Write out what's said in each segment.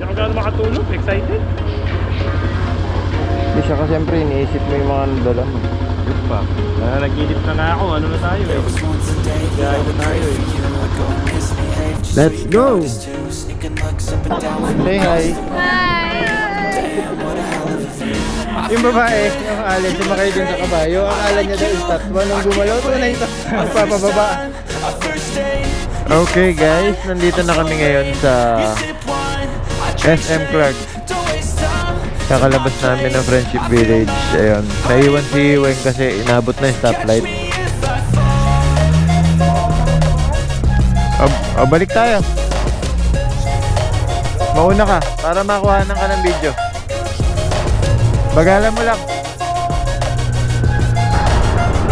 Hindi ako gano'n makatulog. Excited. Hindi siya kasi siyempre iniisip mo yung mga nadala mo. Yun pa. Nag-idip na nga ako. Ano na tayo eh. Kaya na tayo eh. Let's go! Say hi! Yung babae, yung alin, sumakay din sa kabayo. Akala niya daw statwa. Nung gumalaw, ito na ito. Magpapababa. Okay guys, nandito na kami ngayon sa SM Clark. Kakalabas namin ng Friendship Village. Ayun, naiwan si Weng kasi inabot na yung stoplight. Balik tayo. Mauna ka para makuhanan ka ng video. Bagalan mo lang.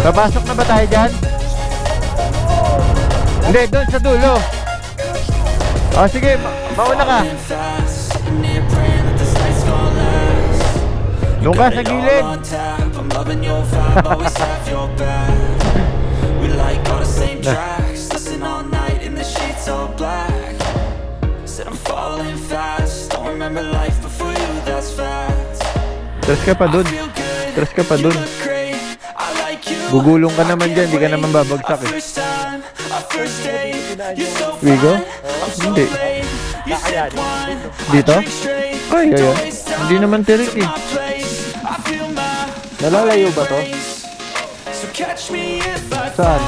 Papasok na ba tayo dyan? Hindi, doon sa dulo. O sige, mauna ka. Doon ka sa gilid. Tras ka pa dun. Tras ka pa dun. Gugulong ka naman dyan, di ka naman babagsak eh. Wigo? Hindi. Dito? Ay, ayan. Hindi naman tirik eh. Nalalayo ba to? Saan?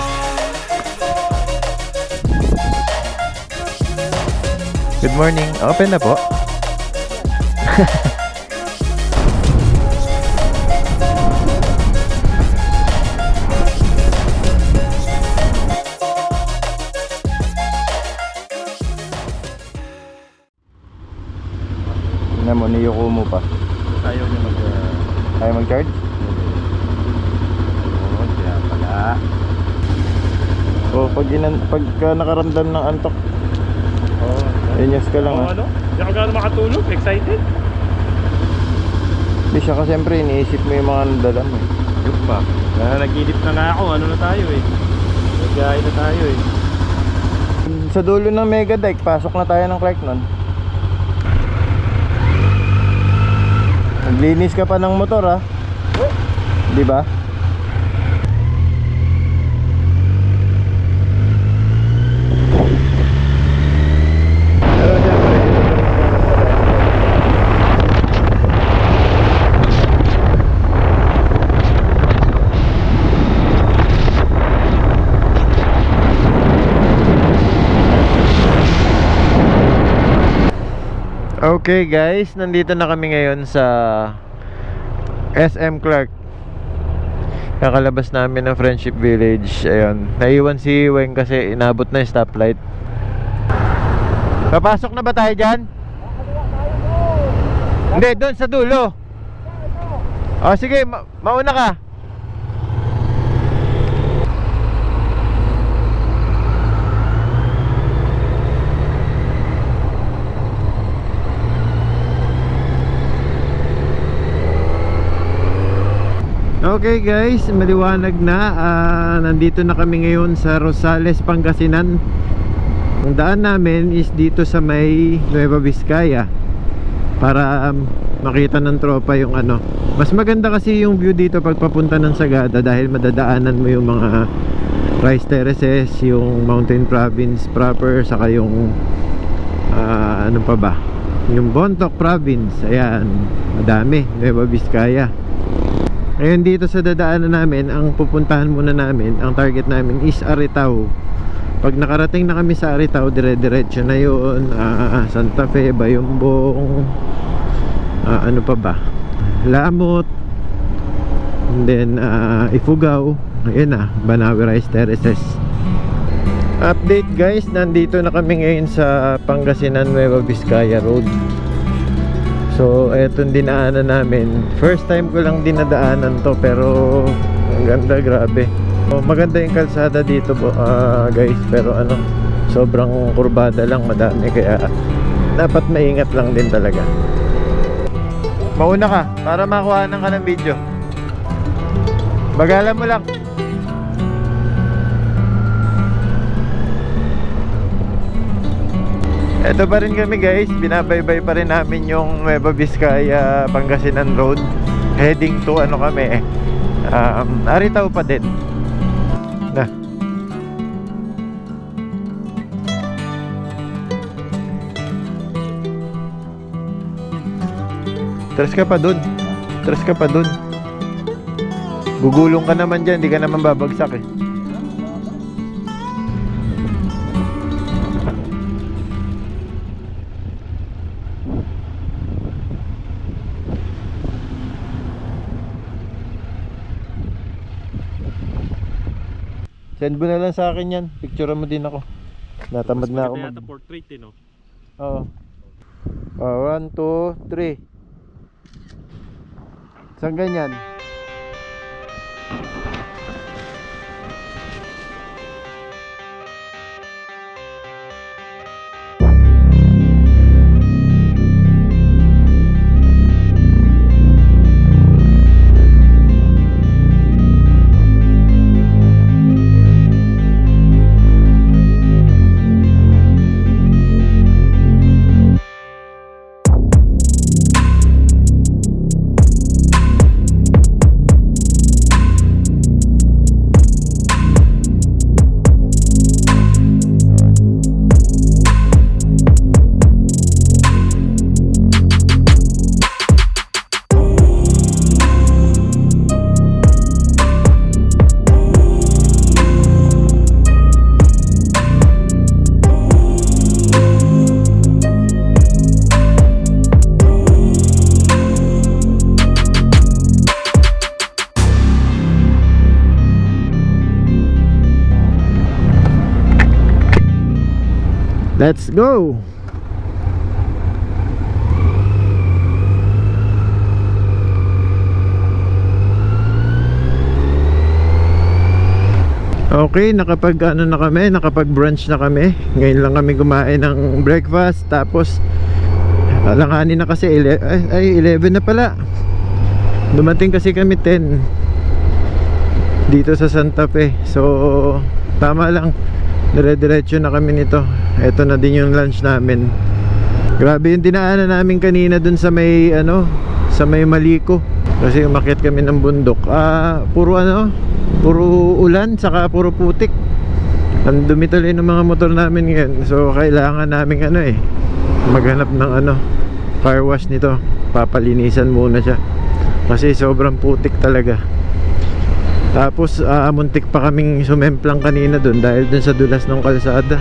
Good morning. Open na po. Tingnan mo, niyuko mo pa. Ayaw niya Ayaw mag-charge? Oo, kaya pala. O, pagka nakaramdam ng antok, Oo. inyas ka lang Ano? Hindi ako gano'n makatulog. Excited. Hindi siya kasi siyempre iniisip mo yung mga nadala mo eh. Yun pa. Nag-idip na nga ako. Ano na tayo eh. Nag-gaya na tayo eh. Sa dulo ng Mega Dike, pasok na tayo ng Clark nun. Naglinis ka pa ng motor ha. Di ba? Pero siyempre, okay guys, nandito na kami ngayon sa SM Clark. Kakalabas namin ng Friendship Village. Ayun, naiwan si Weng kasi inabot na yung stoplight. Papasok na ba tayo dyan? Hindi, doon sa dulo. O sige, mauna ka. Okay guys, maliwanag na. Nandito na kami ngayon sa Rosales, Pangasinan. Ang daan namin is dito sa may Nueva Vizcaya para makita ng tropa yung ano. Mas maganda kasi yung view dito pag papunta ng Sagada dahil madadaanan mo yung mga rice terraces, yung mountain province proper, saka yung ano pa ba, yung Bontoc province. Ayan, madami, Nueva Vizcaya. Ngayon dito sa dadaanan namin, ang pupuntahan muna namin, ang target namin is Aritao. Pag nakarating na kami sa Aritao, dire-diretso na yun. Santa Fe, Bayumbong, ano pa ba, Lamot, and then Ifugao. Ayun na, Banawe Rice Terraces. Update guys, nandito na kami ngayon sa Pangasinan Nueva Vizcaya Road. So etong dinaanan namin, first time ko lang dinadaanan to, pero ang ganda, grabe. Maganda yung kalsada dito guys, pero ano, sobrang kurbada lang, madami, kaya dapat maingat lang din talaga. Mauna ka para makuhanan ka ng video. Bagalan mo lang. Eto pa rin kami guys, binabaybay pa rin namin yung Nueva Vizcaya Pangasinan Road. Heading to ano kami Aritaw pa din na. Tres ka pa dun. Tres ka pa dun. Gugulong ka naman dyan, di ka naman babagsak eh. Send mo na lang sa akin yan. Picture mo din ako. Natamad na ako mag... portrait eh, no? Oo. 1, 2, 3. Saan ganyan? Let's go! Okay, nakapag brunch na kami. Ngayon lang kami kumain ng breakfast. Tapos alanganin na kasi 11 na pala. Dumating kasi kami 10 dito sa Santa Fe. So tama lang, dire-diretso na kami nito. Ito na din yung lunch namin. Grabe yung dinaanan namin kanina dun sa may sa may Maliko. Kasi umakyat kami ng bundok. Puro ulan saka puro putik. Ang dumi tuloy ng mga motor namin ngayon. So kailangan namin maghanap ng car wash nito. Papalinisan muna siya. Kasi sobrang putik talaga. Tapos muntik pa kaming sumemplang kanina dun dahil dun sa dulas ng kalsada.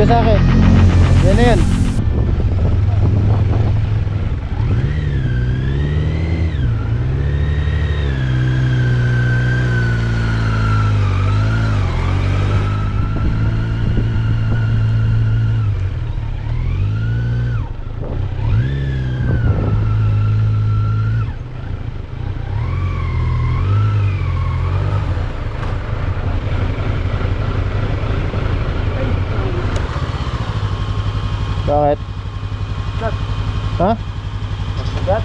Sa akin. Yan na yan. Bakit? Ha? Mabigat?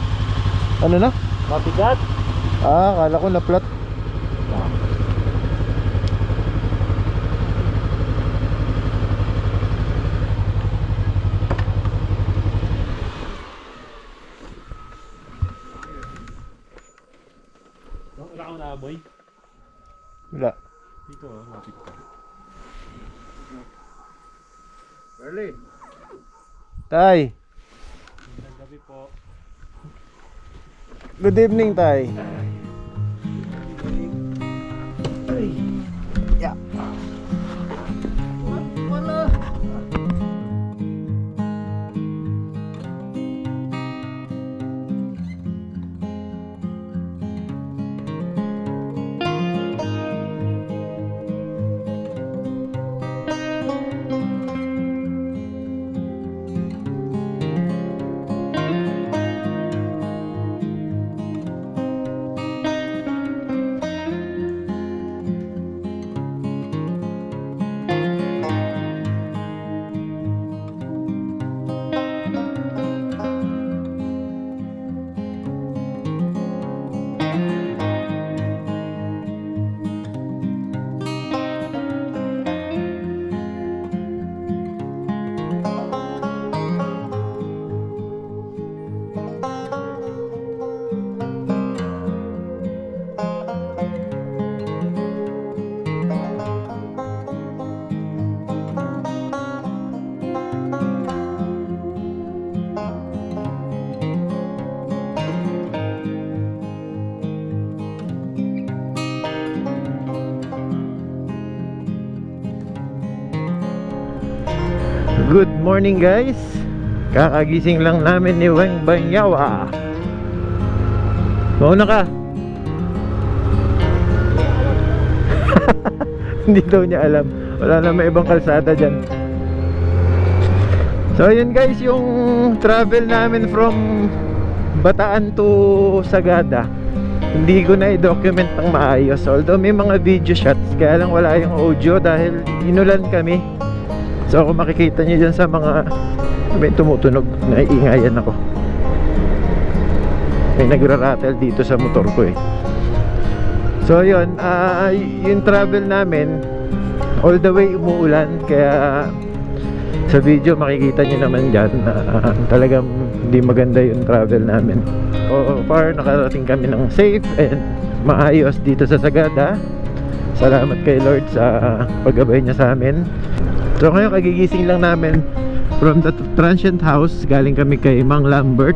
Ano na? Mabigat? Akala ko na flat. ako naamoy. Wala. Dito, lapit ka. Early. Tay. Magandang gabi po. Good evening, Tay. Ay. Yeah. Wala. Good morning, guys. Kakagising lang namin ni Weng Banyawa. Mauna ka. Hindi daw niya alam. Wala na may ibang kalsada dyan. So yun guys, yung travel namin from Bataan to Sagada, hindi ko na i-document ng maayos. Although may mga video shots, kaya lang wala yung audio dahil inulan kami. So kung makikita nyo dyan sa mga may tumutunog, naiingayan ako. May nagra-rattle dito sa motor ko eh. So yun, yung travel namin all the way umuulan. Kaya sa video makikita nyo naman dyan na talagang hindi maganda yung travel namin. So far nakarating kami ng safe and maayos dito sa Sagada. Salamat kay Lord sa paggabay niya sa amin. So ngayon kagigising lang namin from the transient house. Galing kami kay Mang Lambert.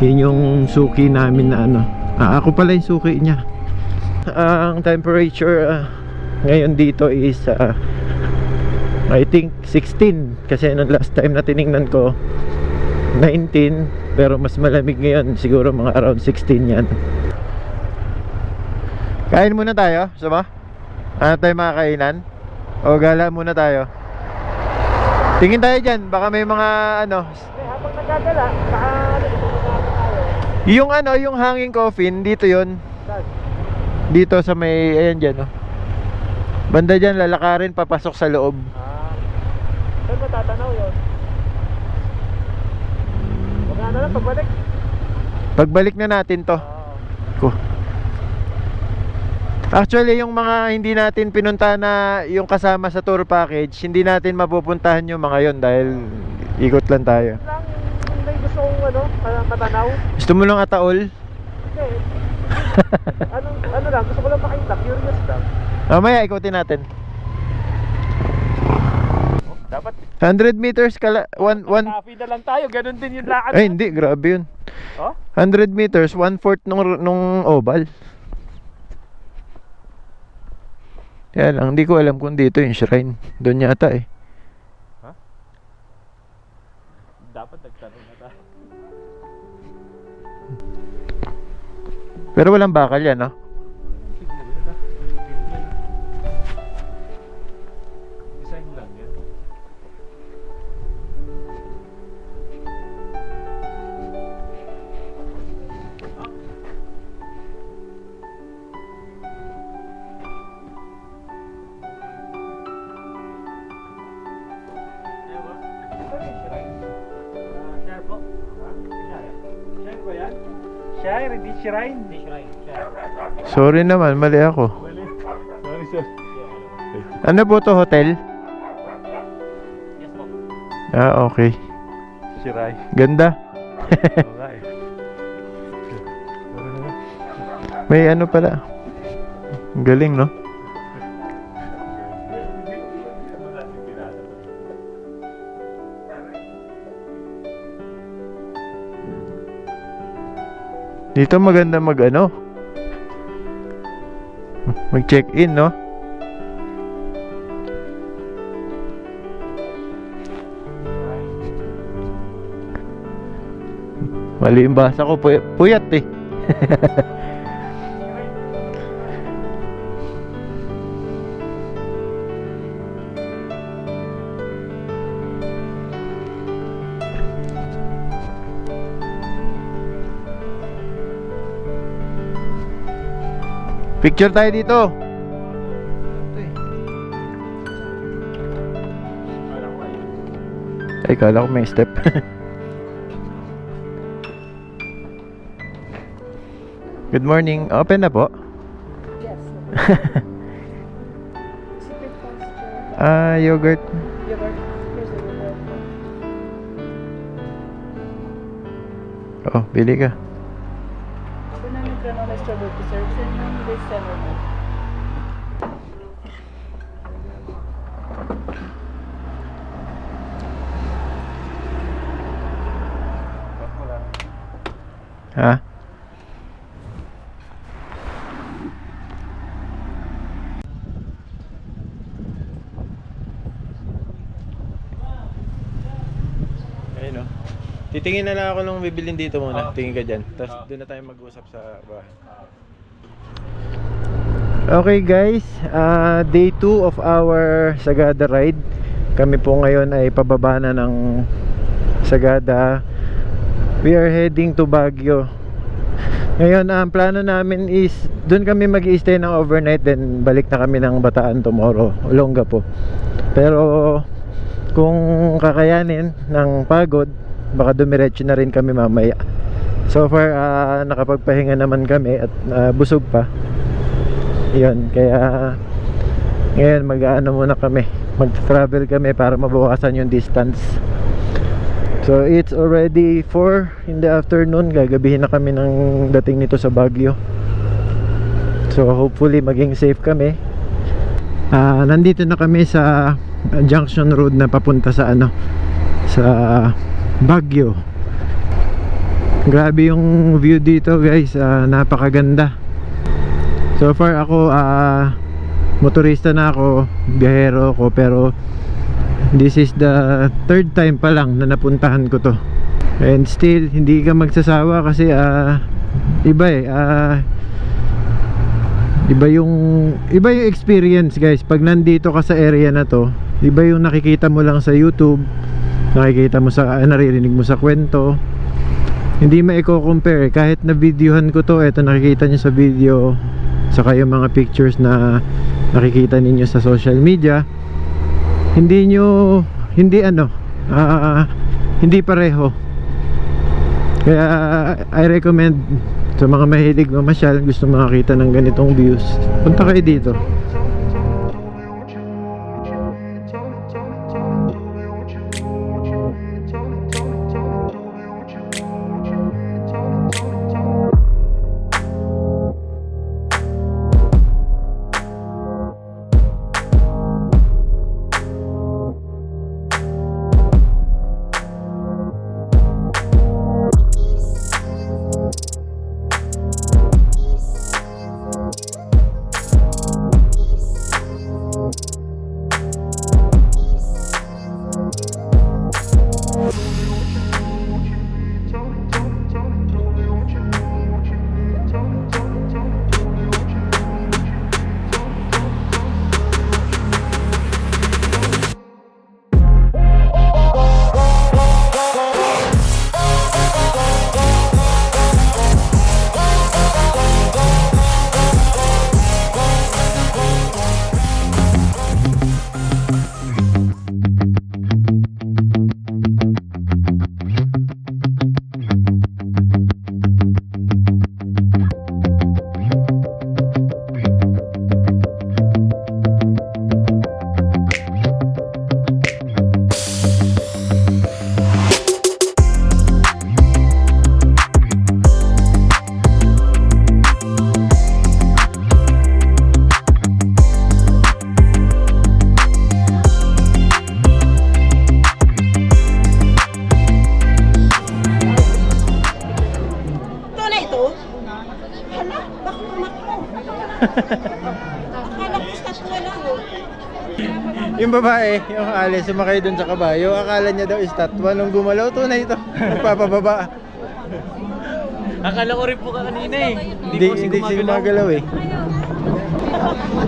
Yun yung suki namin na ano. Ako pala yung suki niya. Ang temperature ngayon dito is I think 16. Kasi nung last time na tiningnan ko 19. Pero mas malamig ngayon. Siguro mga around 16 yan. Kain muna tayo, sama? Ano tayo mga kainan? O gala muna tayo. Tingin tayo dyan, baka may mga ano. Habang nagagala, baka tayo. Yung ano, yung hanging coffin, dito yon. Dito sa may, ayan dyan oh. Banda dyan, lalakarin, papasok sa loob. Saan mo tatanaw yun? Huwag na lang, pagbalik. Pagbalik na natin to. Actually, yung mga hindi natin pinunta na yung kasama sa tour package, hindi natin mapupuntahan yung mga yon dahil ikot lang tayo. Lang, yung may gusto kong matanaw. Gusto mo lang ataol? Hindi. ano lang, gusto ko lang makita, curious lang. Mamaya ikutin natin. Dapat 100 meters kala, coffee na lang tayo, ganun din yung lakad. Ay hindi, grabe yun. Oh? 100 meters, 1/4 nung oval. Kaya lang, hindi ko alam kung dito yung shrine. Doon yata eh. Ha? Dapat nagtanong na tayo. Pero walang bakal yan, no? Design lang yan. Shire, hindi shrine. Hindi shrine. Sorry naman, mali ako. Sorry sir. Ano po to, hotel? Yes po. Ah, okay. Shiray. Ganda. Okay. Sorry naman. May ano pala. Ang galing, no? Dito maganda mag ano? Mag-check-in, no? Mali yung basa ko, puyat eh. Picture tayo dito. Ay, kala ko may step. Good morning. Open na po? Yes. Secret posture. Yogurt. Yogurt. Here's the yogurt. Oh, bili ka. Ito na yung granola strawberry preserves and yung this celery. Ha? Ayun o. Titingin na lang ako nung bibilin dito muna. Tingin ka dyan. Tapos doon na tayo mag-usap sa bahay. Okay guys, day 2 of our Sagada ride. Kami po ngayon ay pababa na ng Sagada. We are heading to Baguio. Ngayon ang plano namin is doon kami mag-i-stay ng overnight, then balik na kami ng Bataan tomorrow, Olongapo. Pero kung kakayanin ng pagod, baka dumiretso na rin kami mamaya. So far nakapagpahinga naman kami at busog pa. Yun, kaya ngayon mag-aano muna kami, mag-travel kami para mabawasan yung distance. So it's already 4 in the afternoon. Gagabihin na kami ng dating nito sa Baguio. So hopefully maging safe kami. Nandito na kami sa junction road na papunta sa ano, sa Baguio. Grabe yung view dito guys, napakaganda. So far ako motorista na ako, biyahero ako, pero this is the third time pa lang na napuntahan ko to. And still hindi ka magsasawa kasi iba eh, iba yung experience guys pag nandito ka sa area na to. Iba yung nakikita mo lang sa YouTube, nakikita mo sa naririnig mo sa kwento. Hindi maiko-compare kahit na videohan ko to. Ito nakikita niyo sa video, saka yung mga pictures na nakikita ninyo sa social media. Hindi pareho. Kaya I recommend sa mga mahilig mamasyal, gusto makakita ng ganitong views, punta kayo dito. Akala ko statwa lang oh. Yung babae, yung Alice, sumakay dun sa kabayo. Akala niya daw estatwa. Nung gumalaw, tunay ito. Nagpapababa. Akala ko rin po kanina eh. Hindi gumagalaw eh.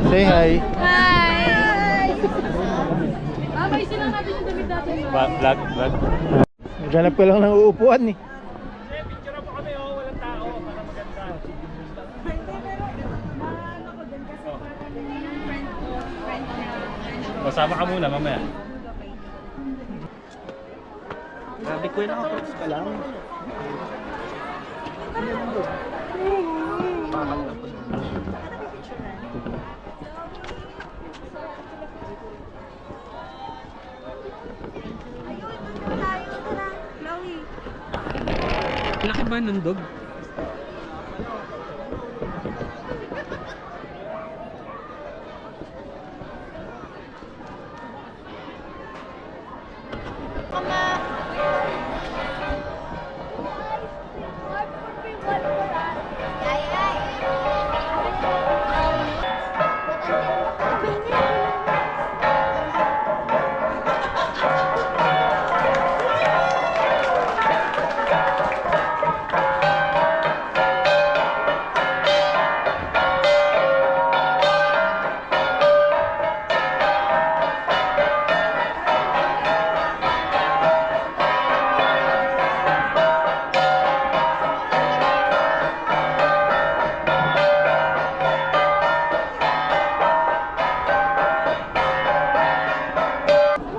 Say hi. Hi! Babay silang natin yung damit natin. Vlog. Naghanap ko lang ng uupuan eh. Picture po kami oh, walang tao para maganda. Masama ka muna mamaya. Grabe ko yun ako. Press ka lang. Laki ba ng dog?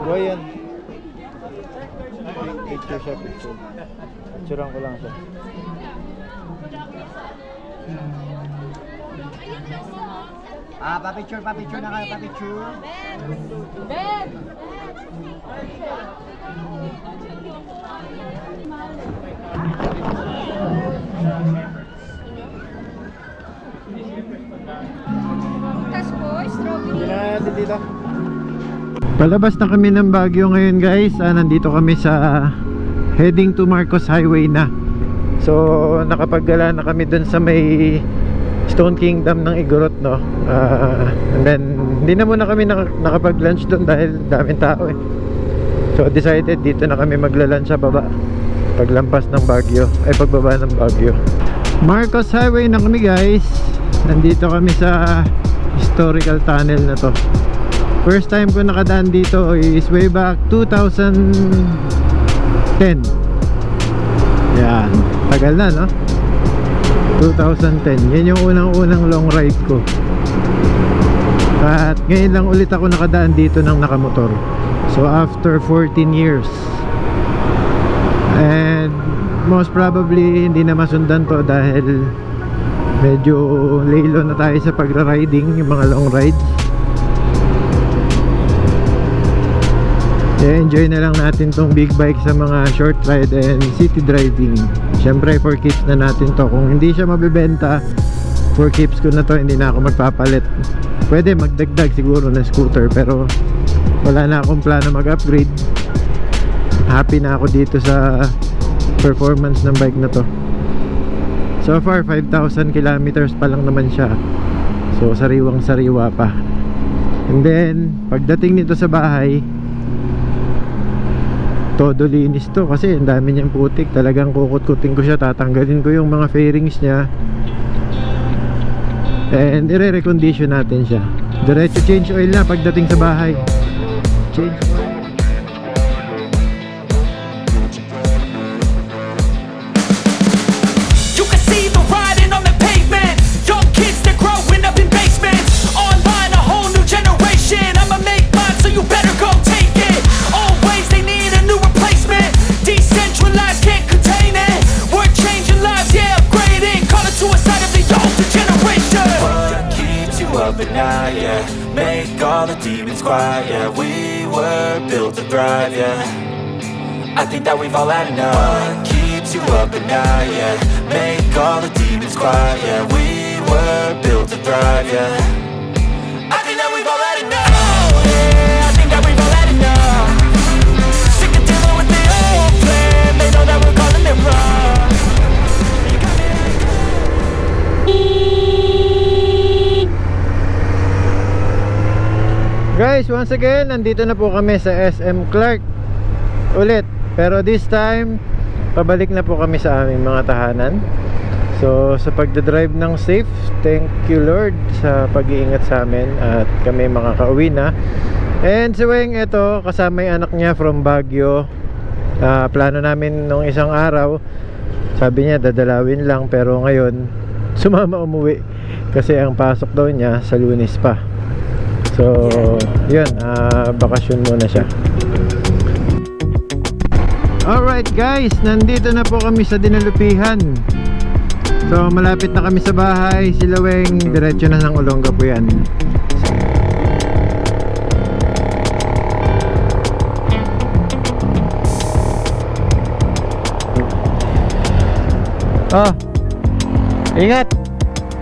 Boy yan. Picture siya, picture. Picturean ko lang siya. Pa-picture na kayo, pa-picture. Ben! Tas po, strawberry. Natin dito. Palabas na kami ng Baguio ngayon guys. Nandito kami sa heading to Marcos Highway na. So nakapaggala na kami dun sa may Stone Kingdom ng Igorot, no. And then hindi na muna kami nakapag-lunch dun dahil daming tao eh. So decided dito na kami magla-lunch sa baba paglampas ng Baguio, ay pagbaba ng Baguio. Marcos Highway na kami guys. Nandito kami sa historical tunnel na to. First time ko nakadaan dito is way back 2010. Yan, tagal na no? 2010, yan yung unang-unang long ride ko. At ngayon lang ulit ako nakadaan dito ng nakamotor. So after 14 years. And most probably hindi na masundan to dahil medyo laylo na tayo sa pagra-riding, yung mga long rides. I-enjoy na lang natin tong big bike sa mga short ride and city driving. Syempre for keeps na natin to. Kung hindi siya mabibenta, for keeps ko na to, hindi na ako magpapalit. Pwede magdagdag siguro ng scooter, pero wala na akong plano mag-upgrade. Happy na ako dito sa performance ng bike na to. So far 5,000 kilometers pa lang naman siya. So sariwang sariwa pa. And then pagdating nito sa bahay, todo linis to kasi ang dami niyang putik. Talagang kukut-kutin ko siya, tatanggalin ko yung mga fairings niya and ire-recondition natin siya. Diretso change oil na pagdating sa bahay. Change oil. You can see the riding on the pavement. Young kids, they're growing up in basements. Online, a whole new generation. I'ma make mine, so you better go take it. Always they need a new replacement. Decentralized, can't contain it. We're changing lives, yeah, upgrading. Call it suicide of the older generation. What keeps you up at night, yeah? Make all the demons quiet, yeah. We were built to thrive, yeah. I think that we've all had enough. What keeps you up at night, yeah? Make all the demons quiet, yeah. We were built to thrive, yeah. I think that we've all had enough. Oh, yeah, I think that we've all had enough. Sick of dealing with the old plan. They know that we're calling it wrong. You got me like guys, once again, nandito na po kami sa SM Clark ulit. Pero this time, pabalik na po kami sa aming mga tahanan. So sa pagdadrive ng safe, thank you Lord sa pag-iingat sa amin at kami makakauwi na. And si Weng, ito, kasama yung anak niya from Baguio. Plano namin nung isang araw, sabi niya dadalawin lang, pero ngayon sumama umuwi kasi ang pasok daw niya sa Lunes pa. So yun, bakasyon muna siya. Alright guys, nandito na po kami sa Dinalupihan. So malapit na kami sa bahay. Sila Weng, diretso na ng Olonga po yan. Oh, ingat.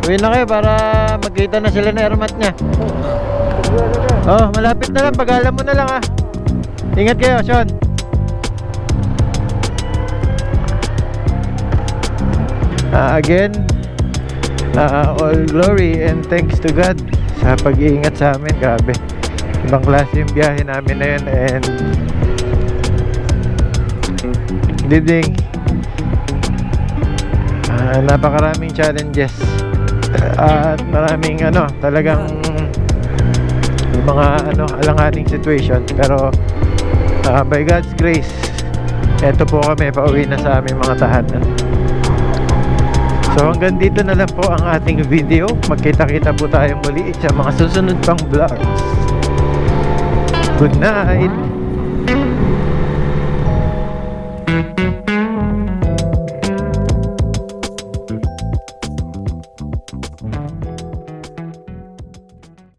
Uwi na kayo para magkita na sila na airmat niya. Oh, malapit na lang. Pag-alam mo na lang ah. Ingat kayo, Sean. Again, all glory and thanks to God sa pag-iingat sa amin. Grabe, ibang klase yung biyahe namin na yun. And good evening. Napakaraming challenges at maraming talagang mga alanganing situation, pero by God's grace, eto po kami, pauwi na sa aming mga tahanan. So hanggang dito na lang po ang ating video. Magkita-kita po tayo muli sa mga susunod pang vlogs. Good night.